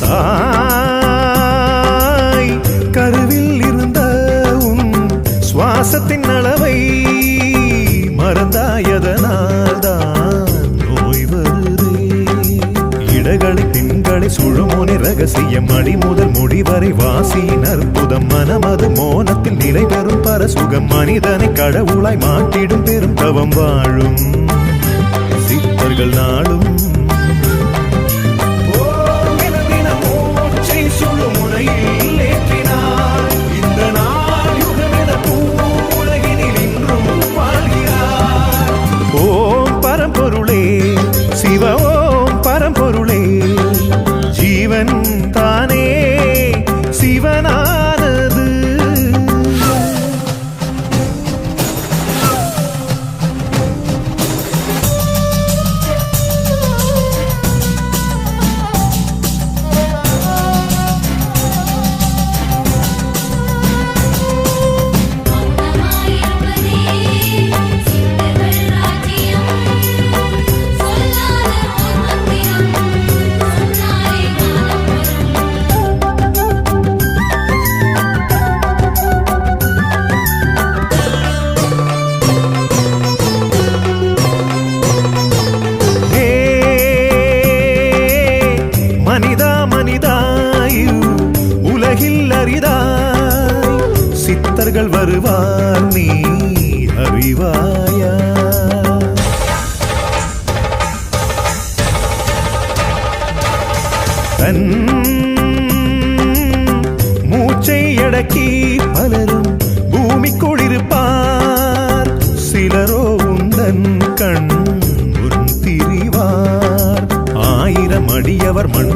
தாய் கருவில் இருந்த உன் சுவாசத்தின் அளவை மறந்தாயதனால்தான் நோய் வருதே. இடகளை திங்களை சுழுமோனி ரகசியம் அடி முதல் முடிவரை வாசியின் அற்புதம் மனமது மோனத்தில் நிலை பெறும் பரசுகம் மனிதனை கடவுளாய் மாற்றிடும் பெரும் தவம் வாழும் சித்தர்கள் நாளும் சிவ ஓம் பரம்பொருளே ஜீவன் தானே சிவனானது. மனிதா மனிதாயு உலகில் அரிதாய் சித்தர்கள் வருவார் நீ அறிவாயா. தன் மூச்சை அடக்கி பலரும் பூமிக்குள் இருப்பார் சிலரோ உந்தன் கண் திரிவார். 1000 அடியவர் மண்